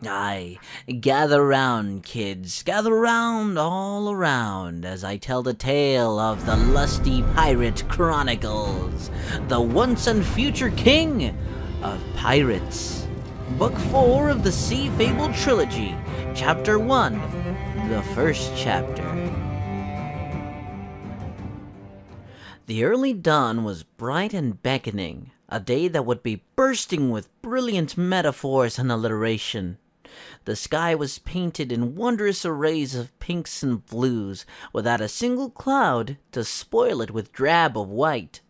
Aye, gather round, kids, gather round all around as I tell the tale of the Lusty Pirate Chronicles, the once and future king of pirates. Book 4 of the Sea Fable Trilogy, Chapter 1, the first chapter. The early dawn was bright and beckoning, a day that would be bursting with brilliant metaphors and alliteration. The sky was painted in wondrous arrays of pinks and blues, without a single cloud to spoil it with drab of white.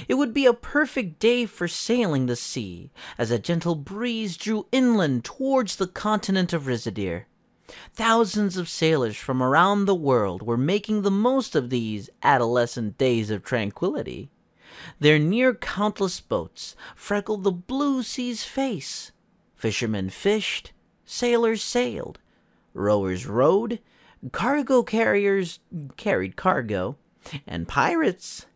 It would be a perfect day for sailing the sea, as a gentle breeze drew inland towards the continent of Rizadir. Thousands of sailors from around the world were making the most of these adolescent days of tranquility. Their near countless boats freckled the blue sea's face. Fishermen fished, sailors sailed, rowers rowed, cargo carriers carried cargo, and pirates,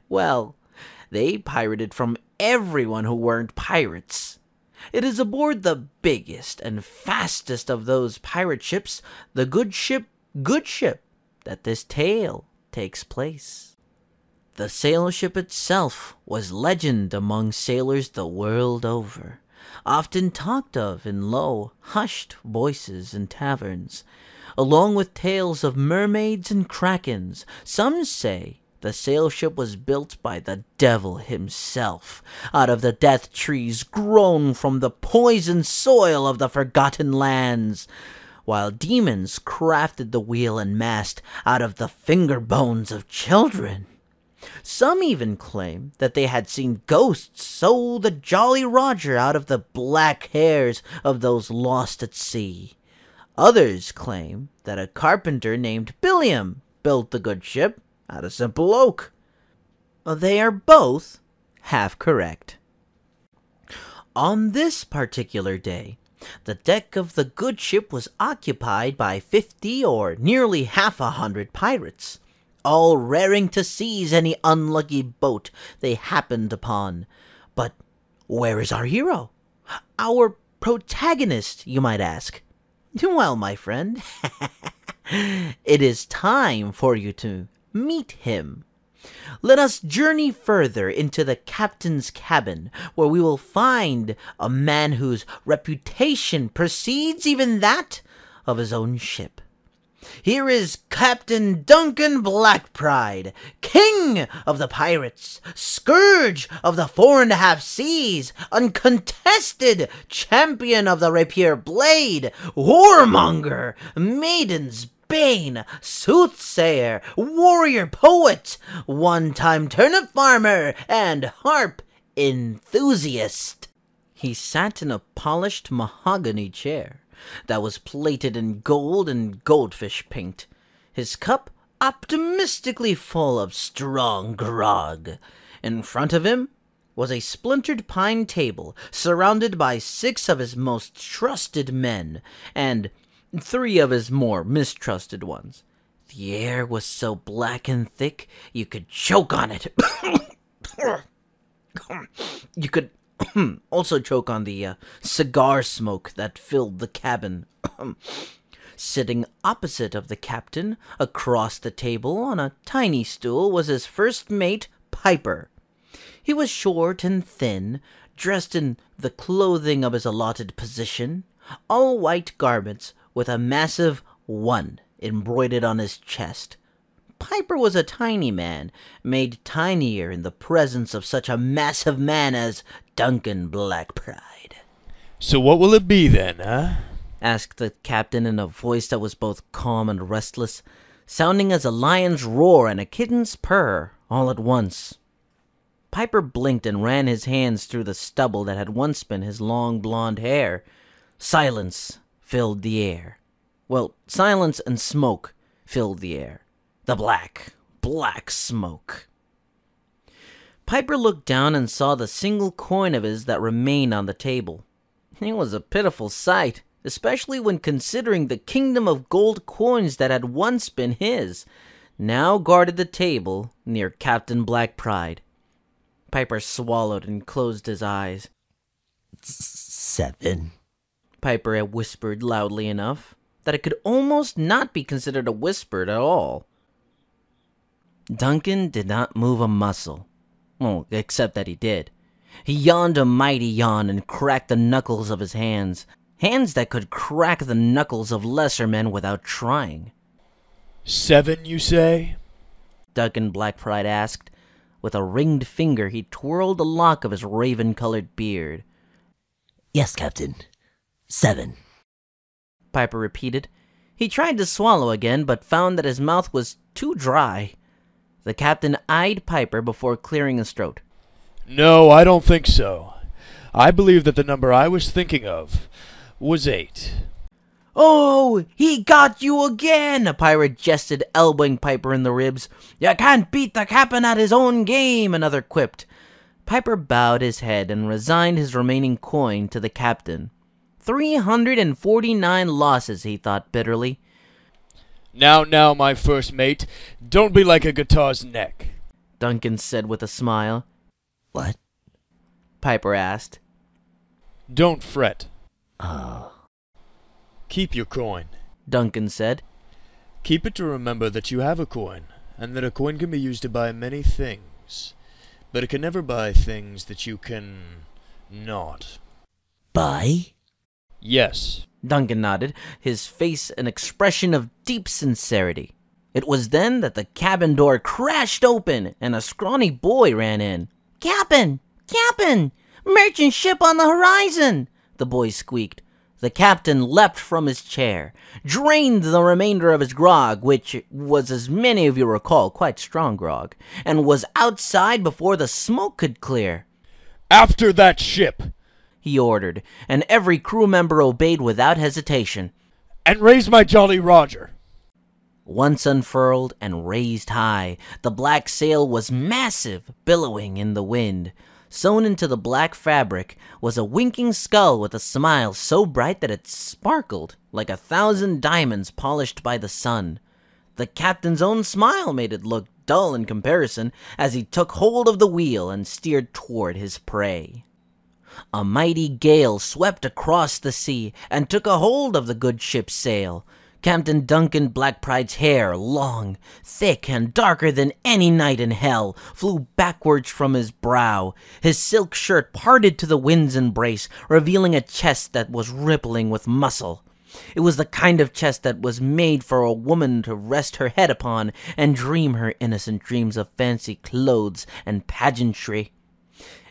well, they pirated from everyone who weren't pirates. It is aboard the biggest and fastest of those pirate ships, the good ship, that this tale takes place. The sail ship itself was legend among sailors the world over, often talked of in low, hushed voices in taverns, along with tales of mermaids and krakens. Some say the sail ship was built by the devil himself, out of the death trees grown from the poisoned soil of the forgotten lands, while demons crafted the wheel and mast out of the finger bones of children. Some even claim that they had seen ghosts sew the Jolly Roger out of the black hairs of those lost at sea. Others claim that a carpenter named Billiam built the good ship out of simple oak. They are both half correct. On this particular day, the deck of the good ship was occupied by 50 or nearly half a hundred pirates, all raring to seize any unlucky boat they happened upon. But where is our hero? Our protagonist, you might ask. Well, my friend, it is time for you to meet him. Let us journey further into the captain's cabin, where we will find a man whose reputation precedes even that of his own ship. Here is Captain Duncan Blackpride, king of the pirates, scourge of the 4.5 seas, uncontested champion of the rapier blade, whoremonger, maiden's bane, soothsayer, warrior poet, one-time turnip farmer, and harp enthusiast. He sat in a polished mahogany chair that was plated in gold and goldfish paint, his cup optimistically full of strong grog. In front of him was a splintered pine table, surrounded by 6 of his most trusted men, and 3 of his more mistrusted ones. The air was so black and thick, you could choke on it. You could also choke on the cigar smoke that filled the cabin. Sitting opposite of the captain, across the table on a tiny stool, was his first mate, Piper. He was short and thin, dressed in the clothing of his allotted position, all white garments with a massive 1 embroidered on his chest. Piper was a tiny man, made tinier in the presence of such a massive man as Duncan Blackpride. "So what will it be then, huh?" asked the captain in a voice that was both calm and restless, sounding as a lion's roar and a kitten's purr all at once. Piper blinked and ran his hands through the stubble that had once been his long blonde hair. Silence filled the air. Well, silence and smoke filled the air. The black smoke. Piper looked down and saw the single coin of his that remained on the table. It was a pitiful sight, especially when considering the kingdom of gold coins that had once been his, now guarded the table near Captain Blackpride. Piper swallowed and closed his eyes. 7. Piper had whispered loudly enough that it could almost not be considered a whisper at all. Duncan did not move a muscle. Well, except that he did. He yawned a mighty yawn and cracked the knuckles of his hands. Hands that could crack the knuckles of lesser men without trying. 7, you say? Duncan Blackpride asked. With a ringed finger, he twirled a lock of his raven-colored beard. Yes, Captain. 7. Piper repeated. He tried to swallow again, but found that his mouth was too dry. The captain eyed Piper before clearing his throat. No, I don't think so. I believe that the number I was thinking of was 8. Oh, he got you again, a pirate jested, elbowing Piper in the ribs. You can't beat the captain at his own game, another quipped. Piper bowed his head and resigned his remaining coin to the captain. 349 losses, he thought bitterly. Now, my first mate, don't be like a guitar's neck, Duncan said with a smile. What? Piper asked. Don't fret. Oh. Keep your coin. Duncan said. Keep it to remember that you have a coin, and that a coin can be used to buy many things. But it can never buy things that you can not. Buy? Yes. Duncan nodded, his face an expression of deep sincerity. It was then that the cabin door crashed open, and a scrawny boy ran in. Captain! Captain! Merchant ship on the horizon! The boy squeaked. The captain leapt from his chair, drained the remainder of his grog, which was, as many of you recall, quite strong grog, and was outside before the smoke could clear. After that ship! He ordered, and every crew member obeyed without hesitation. And raise my Jolly Roger! Once unfurled and raised high, the black sail was massive, billowing in the wind. Sewn into the black fabric was a winking skull with a smile so bright that it sparkled like 1,000 diamonds polished by the sun. The captain's own smile made it look dull in comparison as he took hold of the wheel and steered toward his prey. A mighty gale swept across the sea and took a hold of the good ship's sail. Captain Duncan Blackpride's hair, long, thick, and darker than any night in hell, flew backwards from his brow. His silk shirt parted to the wind's embrace, revealing a chest that was rippling with muscle. It was the kind of chest that was made for a woman to rest her head upon and dream her innocent dreams of fancy clothes and pageantry.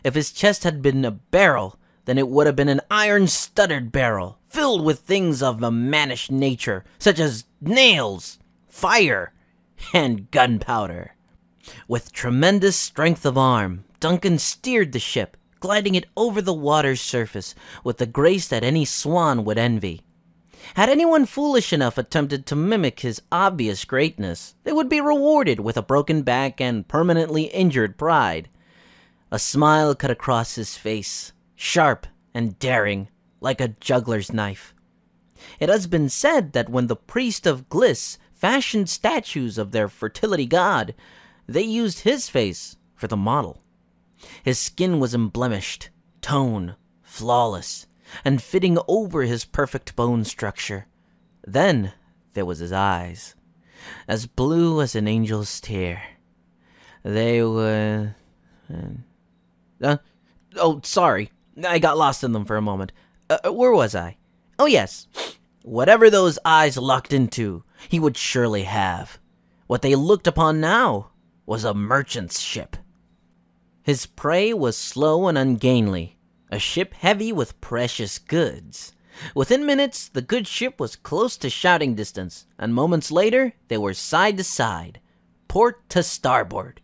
If his chest had been a barrel, then it would have been an iron-studded barrel, filled with things of a mannish nature, such as nails, fire, and gunpowder. With tremendous strength of arm, Duncan steered the ship, gliding it over the water's surface with the grace that any swan would envy. Had anyone foolish enough attempted to mimic his obvious greatness, they would be rewarded with a broken back and permanently injured pride. A smile cut across his face, sharp and daring, like a juggler's knife. It has been said that when the priest of Gliss fashioned statues of their fertility god, they used his face for the model. His skin was unblemished, toned, flawless, and fitting over his perfect bone structure. Then there was his eyes, as blue as an angel's tear. They were... sorry. I got lost in them for a moment. Where was I? Oh, yes. Whatever those eyes looked into, he would surely have. What they looked upon now was a merchant's ship. His prey was slow and ungainly, a ship heavy with precious goods. Within minutes, the good ship was close to shouting distance, and moments later, they were side to side, port to starboard.